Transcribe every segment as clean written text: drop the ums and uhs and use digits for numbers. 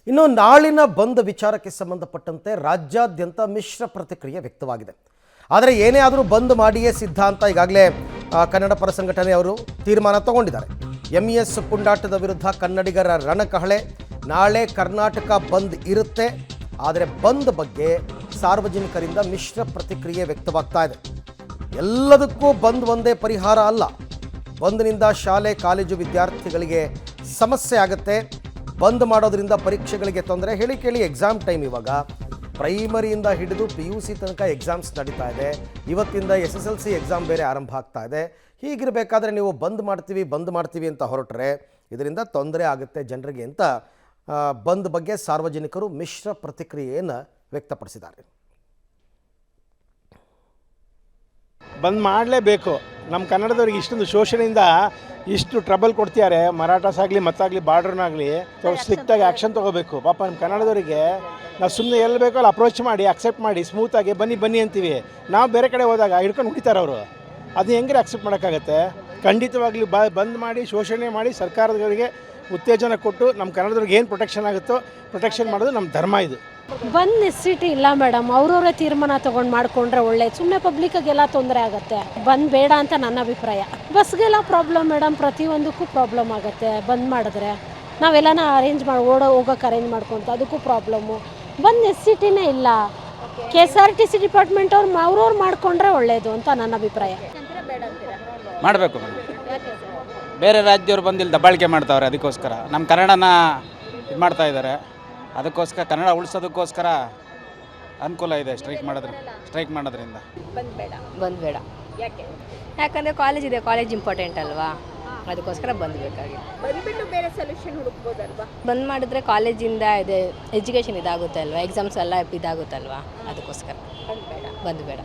ಇನ್ನು ನಾಳಿನ ಬಂದ್ ವಿಚಾರಕ್ಕೆ ಸಂಬಂಧಪಟ್ಟಂತೆ ರಾಜ್ಯಾದ್ಯಂತ ಮಿಶ್ರ ಪ್ರತಿಕ್ರಿಯೆ ವ್ಯಕ್ತವಾಗಿದೆ. ಆದರೆ ಏನೇ ಆದರೂ ಬಂದ್ ಮಾಡಿಯೇ ಸಿದ್ಧ ಅಂತ ಈಗಾಗಲೇ ಕನ್ನಡ ಪರ ಸಂಘಟನೆಯವರು ತೀರ್ಮಾನ ತಗೊಂಡಿದ್ದಾರೆ. MES ಪುಂಡಾಟದ ವಿರುದ್ಧ ಕನ್ನಡಿಗರ ರಣಕಹಳೆ. ನಾಳೆ ಕರ್ನಾಟಕ ಬಂದ್ ಇರುತ್ತೆ, ಆದರೆ ಬಂದ್ ಬಗ್ಗೆ ಸಾರ್ವಜನಿಕರಿಂದ ಮಿಶ್ರ ಪ್ರತಿಕ್ರಿಯೆ ವ್ಯಕ್ತವಾಗ್ತಾ ಇದೆ. ಎಲ್ಲದಕ್ಕೂ ಬಂದ್ ಒಂದೇ ಪರಿಹಾರ ಅಲ್ಲ. ಬಂದ್ನಿಂದ ಶಾಲೆ ಕಾಲೇಜು ವಿದ್ಯಾರ್ಥಿಗಳಿಗೆ ಸಮಸ್ಯೆ ಆಗುತ್ತೆ. ಬಂದ್ ಮಾಡೋದ್ರಿಂದ ಪರೀಕ್ಷೆಗಳಿಗೆ ತೊಂದರೆ. ಹೇಳಿ ಕೇಳಿ ಎಕ್ಸಾಮ್ ಟೈಮ್ ಇವಾಗ ಪ್ರೈಮರಿಯಿಂದ ಹಿಡಿದು PUC ತನಕ ಎಕ್ಸಾಮ್ಸ್ ನಡೀತಾ ಇದೆ. ಇವತ್ತಿಂದ SSLC ಎಕ್ಸಾಮ್ ಬೇರೆ ಆರಂಭ ಆಗ್ತಾ ಇದೆ. ಹೀಗಿರಬೇಕಾದ್ರೆ ನೀವು ಬಂದ್ ಮಾಡ್ತೀವಿ ಅಂತ ಹೊರಟ್ರೆ ಇದರಿಂದ ತೊಂದರೆ ಆಗುತ್ತೆ ಜನರಿಗೆ ಅಂತ ಬಂದ್ ಬಗ್ಗೆ ಸಾರ್ವಜನಿಕರು ಮಿಶ್ರ ಪ್ರತಿಕ್ರಿಯೆಯನ್ನು ವ್ಯಕ್ತಪಡಿಸಿದ್ದಾರೆ. ಬಂದ್ ಮಾಡಲೇಬೇಕು. ನಮ್ಮ ಕನ್ನಡದವ್ರಿಗೆ ಇಷ್ಟೊಂದು ಶೋಷಣೆಯಿಂದ ಇಷ್ಟು ಟ್ರಬಲ್ ಕೊಡ್ತಿದ್ದಾರೆ. ಮರಾಠಾಸ್ ಆಗಲಿ ಮತ್ತಾಗಲಿ ಬಾರ್ಡ್ರನ್ನಾಗಲಿ ಸ್ಟ್ರಿಕ್ಟಾಗಿ ಆ್ಯಕ್ಷನ್ ತೊಗೋಬೇಕು. ಪಾಪ ನಮ್ಮ ಕನ್ನಡದವರಿಗೆ ನಾವು ಸುಮ್ಮನೆ ಎಲ್ಲಿ ಬೇಕೋ ಅಲ್ಲಿ ಅಪ್ರೋಚ್ ಮಾಡಿ ಅಕ್ಸೆಪ್ಟ್ ಮಾಡಿ ಸ್ಮೂತಾಗಿ ಬನ್ನಿ ಅಂತೀವಿ. ನಾವು ಬೇರೆ ಕಡೆ ಹೋದಾಗ ಹಿಡ್ಕೊಂಡು ಹುಡಿತಾರೆ ಅವರು. ಅದು ಹೆಂಗೆ ಅಕ್ಸೆಪ್ಟ್ ಮಾಡೋಕ್ಕಾಗತ್ತೆ? ಖಂಡಿತವಾಗ್ಲೂ ಬಂದ್ ಮಾಡಿ ಶೋಷಣೆ ಮಾಡಿ ಸರ್ಕಾರದವರಿಗೆ ಉತ್ತೇಜನ ಕೊಟ್ಟು ನಮ್ಮ ಕನ್ನಡದವ್ರಿಗೆ ಏನು ಪ್ರೊಟೆಕ್ಷನ್ ಆಗುತ್ತೋ ಪ್ರೊಟೆಕ್ಷನ್ ಮಾಡೋದು ನಮ್ಮ ಧರ್ಮ. ಇದು ಬಂದ್ ನೆಸಿಟಿ ಇಲ್ಲ ಮೇಡಮ್. ಅವ್ರವರೇ ತೀರ್ಮಾನ ತೊಗೊಂಡು ಮಾಡ್ಕೊಂಡ್ರೆ ಒಳ್ಳೇದು. ಸುಮ್ಮನೆ ಪಬ್ಲಿಕ್ಗೆಲ್ಲ ತೊಂದರೆ ಆಗುತ್ತೆ. ಬಂದ್ ಬೇಡ ಅಂತ ನನ್ನ ಅಭಿಪ್ರಾಯ. ಬಸ್ಗೆಲ್ಲ ಪ್ರಾಬ್ಲಮ್ ಮೇಡಮ್, ಪ್ರತಿಯೊಂದಕ್ಕೂ ಪ್ರಾಬ್ಲಮ್ ಆಗುತ್ತೆ ಬಂದ್ ಮಾಡಿದ್ರೆ. ನಾವೆಲ್ಲನ ಅರೇಂಜ್ ಮಾಡಿ ಹೋಗೋಕೆ ಅರೇಂಜ್ ಮಾಡ್ಕೊತ ಅದಕ್ಕೂ ಪ್ರಾಬ್ಲಮ್ಮು. ಬಂದ್ ನೆಸಿಟಿನೇ ಇಲ್ಲ. KSRTC ಡಿಪಾರ್ಟ್ಮೆಂಟ್ ಅವ್ರವ್ರು ಮಾಡ್ಕೊಂಡ್ರೆ ಒಳ್ಳೇದು ಅಂತ ನನ್ನ ಅಭಿಪ್ರಾಯ. ಮಾಡಬೇಕು. ಬೇರೆ ರಾಜ್ಯದವ್ರು ಬಂದು ಇಲ್ಲಿ ದಬ್ಬಾಳಿಕೆ ಮಾಡ್ತಾವ್ರೆ. ಅದಕ್ಕೋಸ್ಕರ ನಮ್ಮ ಕನ್ನಡನ ಇದು ಮಾಡ್ತಾ ಇದ್ದಾರೆ. ಅದಕ್ಕೋಸ್ಕರ ಕನ್ನಡ ಉಳಿಸೋದಕ್ಕೋಸ್ಕರ ಅನುಕೂಲ ಇದೆ ಸ್ಟ್ರೈಕ್ ಮಾಡೋದ್ರಿಂದ. ಬಂದ್ ಬೇಡ. ಯಾಕಂದರೆ ಕಾಲೇಜ್ ಇದೆ, ಕಾಲೇಜ್ ಇಂಪಾರ್ಟೆಂಟ್ ಅಲ್ವಾ, ಅದಕ್ಕೋಸ್ಕರ ಬಂದ್ಬೇಕಾಗಿದೆ. ಬಂದ್ಬಿಟ್ಟು ಬೇರೆ ಸೊಲ್ಯೂಷನ್ ಹುಡುಕ್ಬೋದಲ್ವಾ? ಬಂದ್ ಮಾಡಿದ್ರೆ ಕಾಲೇಜಿಂದ ಇದೆ ಎಜುಕೇಷನ್ ಇದಾಗುತ್ತೆ ಅಲ್ವಾ, ಎಕ್ಸಾಮ್ಸ್ ಎಲ್ಲ ಇದಾಗುತ್ತಲ್ವಾ, ಅದಕ್ಕೋಸ್ಕರ ಬಂದ್ ಬೇಡ.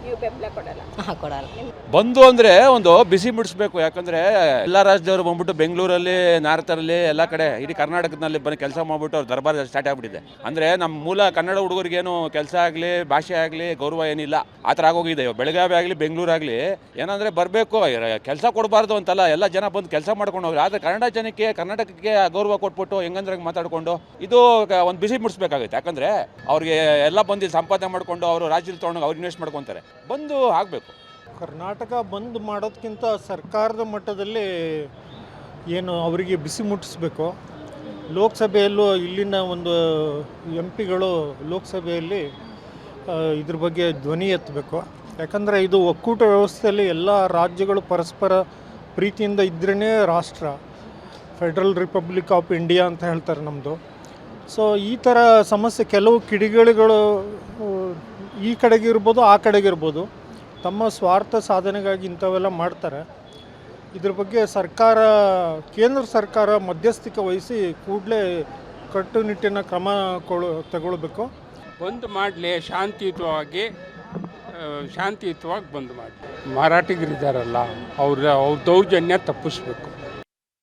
ನೀವು ಬೆಂಬಲ ಕೊಡಲ್ಲ? ಕೊಡಲ್ಲ. ಬಂದು ಅಂದರೆ ಒಂದು ಬಿಸಿ ಮುಡಿಸ್ಬೇಕು. ಯಾಕಂದರೆ ಎಲ್ಲ ರಾಜ್ಯದವರು ಬಂದ್ಬಿಟ್ಟು ಬೆಂಗಳೂರಲ್ಲಿ ನಾರ್ತರಲ್ಲಿ ಎಲ್ಲ ಕಡೆ ಇಡೀ ಕರ್ನಾಟಕದಲ್ಲಿ ಬಂದು ಕೆಲಸ ಮಾಡಿಬಿಟ್ಟು ಅವ್ರು ದರ್ಬಾರ್ ಸ್ಟಾರ್ಟ್ ಆಗಿಬಿಟ್ಟಿದೆ. ಅಂದರೆ ನಮ್ಮ ಮೂಲ ಕನ್ನಡ ಹುಡುಗರಿಗೇನು ಕೆಲಸ ಆಗಲಿ ಭಾಷೆ ಆಗಲಿ ಗೌರವ ಏನಿಲ್ಲ, ಆ ಥರ ಆಗೋಗಿದೆ. ಬೆಳಗಾವಿ ಆಗಲಿ ಬೆಂಗಳೂರಾಗಲಿ ಏನಂದರೆ ಬರಬೇಕು, ಕೆಲಸ ಕೊಡಬಾರ್ದು ಅಂತಲ್ಲ, ಎಲ್ಲ ಜನ ಬಂದು ಕೆಲಸ ಮಾಡ್ಕೊಂಡು ಹೋಗ್ರಿ. ಆದರೆ ಕನ್ನಡ ಜನಕ್ಕೆ ಕರ್ನಾಟಕಕ್ಕೆ ಗೌರವ ಕೊಟ್ಬಿಟ್ಟು ಹೆಂಗಂದ್ರೆ ಮಾತಾಡಿಕೊಂಡು ಇದು ಒಂದು ಬಿಸಿ ಮುಡಿಸ್ಬೇಕಾಗುತ್ತೆ. ಯಾಕಂದರೆ ಅವ್ರಿಗೆ ಎಲ್ಲ ಬಂದು ಸಂಪಾದನೆ ಮಾಡಿಕೊಂಡು ಅವರು ರಾಜ್ಯದಲ್ಲಿ ತೊಗೊಂಡು ಅವ್ರು ಇನ್ವೆಸ್ಟ್ ಮಾಡ್ಕೊತಾರೆ. ಬಂದು ಆಗಬೇಕು. ಕರ್ನಾಟಕ ಬಂದ್ ಮಾಡೋದಕ್ಕಿಂತ ಸರ್ಕಾರದ ಮಟ್ಟದಲ್ಲಿ ಏನು ಅವರಿಗೆ ಬಿಸಿ ಮುಟ್ಟಿಸ್ಬೇಕು. ಲೋಕಸಭೆಯಲ್ಲೂ ಇಲ್ಲಿನ ಒಂದು MP ಗಳು ಲೋಕಸಭೆಯಲ್ಲಿ ಇದ್ರ ಬಗ್ಗೆ ಧ್ವನಿ ಎತ್ತಬೇಕು. ಯಾಕಂದರೆ ಇದು ಒಕ್ಕೂಟ ವ್ಯವಸ್ಥೆಯಲ್ಲಿ ಎಲ್ಲ ರಾಜ್ಯಗಳು ಪರಸ್ಪರ ಪ್ರೀತಿಯಿಂದ ಇದ್ರೇ ರಾಷ್ಟ್ರ. ಫೆಡ್ರಲ್ ರಿಪಬ್ಲಿಕ್ ಆಫ್ ಇಂಡಿಯಾ ಅಂತ ಹೇಳ್ತಾರೆ ನಮ್ಮದು. ಸೊ ಈ ಥರ ಸಮಸ್ಯೆ ಕೆಲವು ಕಿಡಿಗೇಡಿಗಳು ಈ ಕಡೆಗಿರ್ಬೋದು ಆ ಕಡೆಗಿರ್ಬೋದು ತಮ್ಮ ಸ್ವಾರ್ಥ ಸಾಧನೆಗಾಗಿ ಇಂಥವೆಲ್ಲ ಮಾಡ್ತಾರೆ. ಇದ್ರ ಬಗ್ಗೆ ಕೇಂದ್ರ ಸರ್ಕಾರ ಮಧ್ಯಸ್ಥಿಕೆ ವಹಿಸಿ ಕೂಡಲೇ ಕಟ್ಟುನಿಟ್ಟಿನ ಕ್ರಮ ತಗೊಳ್ಬೇಕು. ಬಂದ್ ಮಾಡಲಿ, ಶಾಂತಿಯುತವಾಗಿ ಬಂದ್ ಮಾಡಿ. ಮರಾಠಿಗರಿದ್ದಾರಲ್ಲ ಅವ್ರ ದೌರ್ಜನ್ಯ ತಪ್ಪಿಸ್ಬೇಕು.